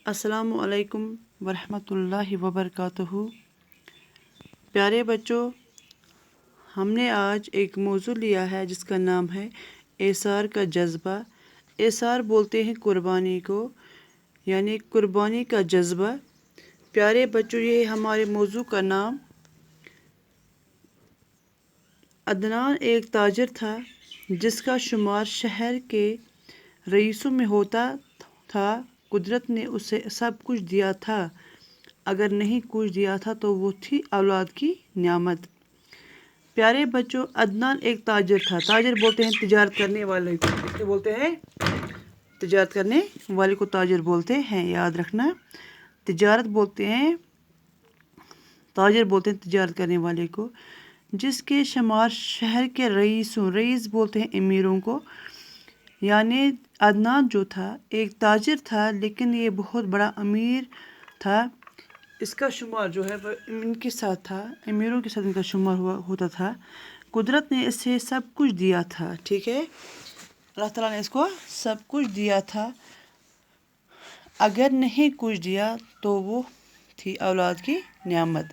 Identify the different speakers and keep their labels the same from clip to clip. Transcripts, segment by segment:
Speaker 1: अस्सलामु अलैकुम वरहमतुल्लाहि वबरकातुहू। प्यारे बच्चों, हमने आज एक मौजू लिया है जिसका नाम है एसार का जज्बा। एसार बोलते हैं कुर्बानी को, यानी कुर्बानी का जज्बा। प्यारे बच्चों, ये हमारे मौजू का नाम। अदनान एक ताजिर था जिसका शुमार शहर के रईसों में होता था। कुदरत ने उसे सब कुछ दिया था, अगर नहीं कुछ दिया था तो वो थी औलाद की नियामत। प्यारे बच्चों, अदनान एक ताजिर था। ताजिर बोलते हैं तिजारत करने वाले को। क्या बोलते हैं? तिजारत करने वाले को ताजिर बोलते हैं, याद रखना। तिजारत बोलते हैं, ताजिर बोलते हैं तिजारत करने वाले को, जिसके शुमार शहर के रईसों, रईस बोलते हैं अमीरों को, यानी अदनान जो था एक ताजिर था, लेकिन ये बहुत बड़ा अमीर था। इसका शुमार जो है वह इनके साथ था, अमीरों के साथ इनका शुमार होता था। कुदरत ने इसे सब कुछ दिया था, ठीक है। अल्लाह ताला ने इसको सब कुछ दिया था, अगर नहीं कुछ दिया तो वो थी औलाद की नियामत।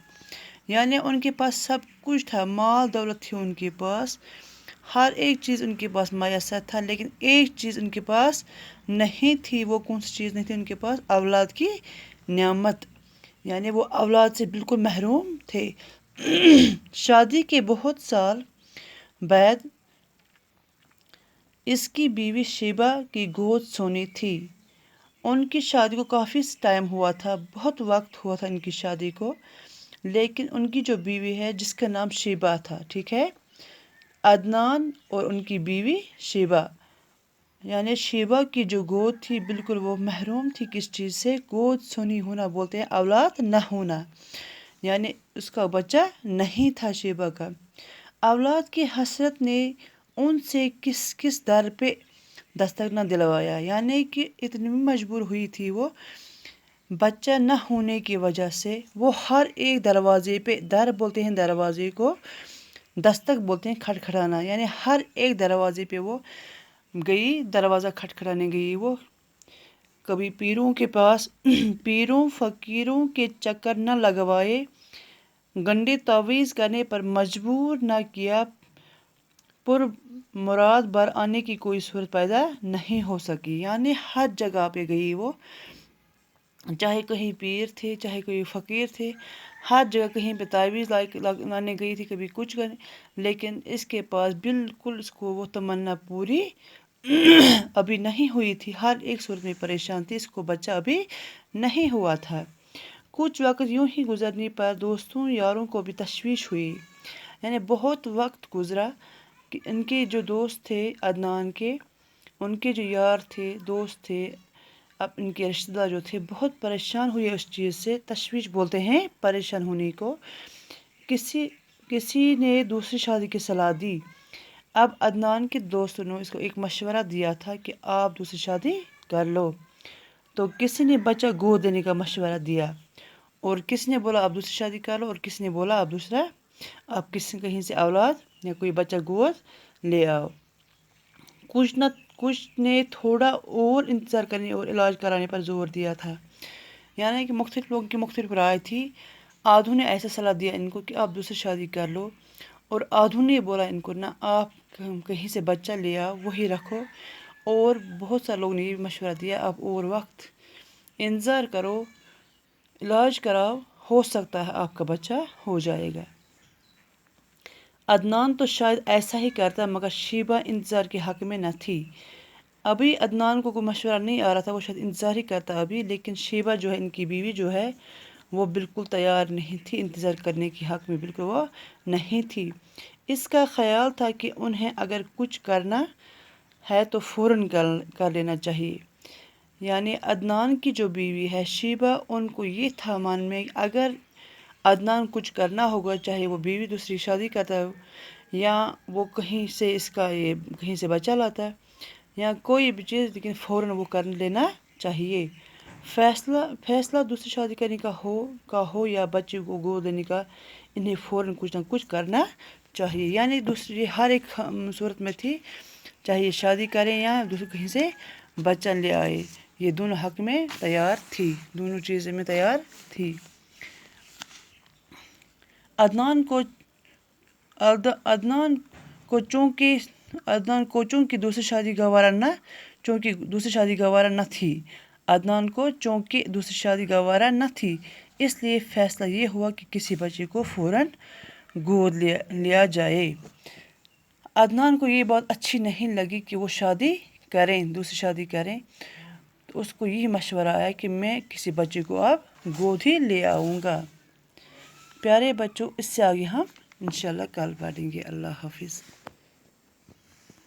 Speaker 1: यानी उनके पास सब कुछ था, माल दौलत थी उनके पास, हर एक चीज़ उनके पास मैसर था, लेकिन एक चीज़ उनके पास नहीं थी। वो कौन सी चीज़ नहीं थी उनके पास? औलाद की नियामत। यानी वो औलाद से बिल्कुल महरूम थे। शादी के बहुत साल बाद इसकी बीवी शेबा की गोद सोनी थी। उनकी शादी को काफ़ी टाइम हुआ था, बहुत वक्त हुआ था इनकी शादी को, लेकिन उनकी जो बीवी है जिसका नाम शेबा था, ठीक है, अदनान और उनकी बीवी शेबा, यानी शेबा की जो गोद थी बिल्कुल वो महरूम थी। किस चीज़ से? गोद सोनी होना बोलते हैं औलाद न होना, यानी उसका बच्चा नहीं था शेबा का। औलाद की हसरत ने उनसे किस किस दर पे दस्तक न दिलवाया, यानी कि इतनी मजबूर हुई थी वो बच्चा न होने की वजह से। वो हर एक दरवाजे पे, दर बोलते हैं दरवाजे को, दस्तक बोलते हैं खटखटाना, यानी हर एक दरवाजे पे वो गई, दरवाज़ा खटखटाने गई। वो कभी पीरों के पास पीरों फकीरों के चक्कर न लगवाए, गंडे तावीज़ करने पर मजबूर न किया, पुर मुराद बर आने की कोई सूरत पैदा नहीं हो सकी। यानी हर जगह पे गई वो, चाहे कहीं पीर थे, चाहे कोई फ़कीर थे, हर जगह कहीं पे तावीज़ लाने गई थी, कभी कुछ करने, लेकिन इसके पास बिल्कुल इसको वो तमन्ना पूरी अभी नहीं हुई थी। हर एक सूरत में परेशान थी, इसको बच्चा अभी नहीं हुआ था। कुछ वक्त यूं ही गुजरने पर दोस्तों यारों को भी तशवीश हुई, यानी बहुत वक्त गुजरा कि इनके जो दोस्त थे अदनान के, उनके जो यार थे, दोस्त थे, अब इनके रिश्तेदार जो थे बहुत परेशान हुए उस चीज़ से। तशवीश बोलते हैं परेशान होने को। किसी किसी ने दूसरी शादी की सलाह दी। अब अदनान के दोस्तों ने इसको एक मशवरा दिया था कि आप दूसरी शादी कर लो। तो किसी ने बच्चा गोद देने का मशवरा दिया, और किसी ने बोला आप दूसरी शादी कर लो, और किसी ने बोला आप किसी कहीं से औलाद या कोई बच्चा गोद ले आओ। कुछ ने थोड़ा और इंतज़ार करने और इलाज कराने पर जोर दिया था, यानी कि मुख्तलिफ लोगों की मुख्तलिफ राय थी। आधों ने ऐसा सलाह दिया इनको कि आप दूसरी शादी कर लो, और आधों ने बोला इनको ना आप कहीं से बच्चा ले आओ, वही रखो। और बहुत सारे लोगों ने ये मशवरा दिया आप और वक्त इंतज़ार करो, इलाज कराओ, हो सकता है आपका बच्चा हो जाएगा। अदनान तो शायद ऐसा ही करता, मगर शीबा इंतज़ार के हक़ में न थी। अभी अदनान को कोई मशवरा नहीं आ रहा था, वो शायद इंतज़ार ही करता अभी, लेकिन शीबा जो है इनकी बीवी जो है वो बिल्कुल तैयार नहीं थी, इंतज़ार करने के हक़ में बिल्कुल वो नहीं थी। इसका ख़याल था कि उन्हें अगर कुछ करना है तो फ़ौरन कर लेना चाहिए। यानी अदनान की जो बीवी है शीबा, उनको ये था मन में अगर अदनान कुछ करना होगा, चाहे वो बीवी दूसरी शादी करता हो, या वो कहीं से कहीं से बच्चा लाता है, या कोई भी चीज़, लेकिन फ़ौरन वो कर लेना चाहिए। फैसला दूसरी शादी करने का हो या बच्चे को गोद देने का, इन्हें फ़ौरन कुछ ना कुछ करना चाहिए। यानी दूसरी हर एक सूरत में थी, चाहे ये शादी करें या दूसरी कहीं से بچہ لے آئے، یہ دونوں حق میں تیار تھی، دونوں چیزیں میں تیار تھی۔ عدنان کو چونکہ دوسری شادی گوارا نہ تھی، عدنان کو چونکہ دوسری شادی گوارا نہ تھی، اس لیے فیصلہ یہ ہوا کہ کسی بچے کو فوراً گود لیا جائے۔ عدنان کو یہ بات اچھی نہیں لگی کہ وہ دوسری شادی کریں، تو اس کو یہی مشورہ آیا کہ میں کسی بچے کو اب گود ہی لے آؤں گا۔ پیارے بچوں، اس سے آگے ہم انشاءاللہ کل پڑھیں گے۔ اللہ حافظ۔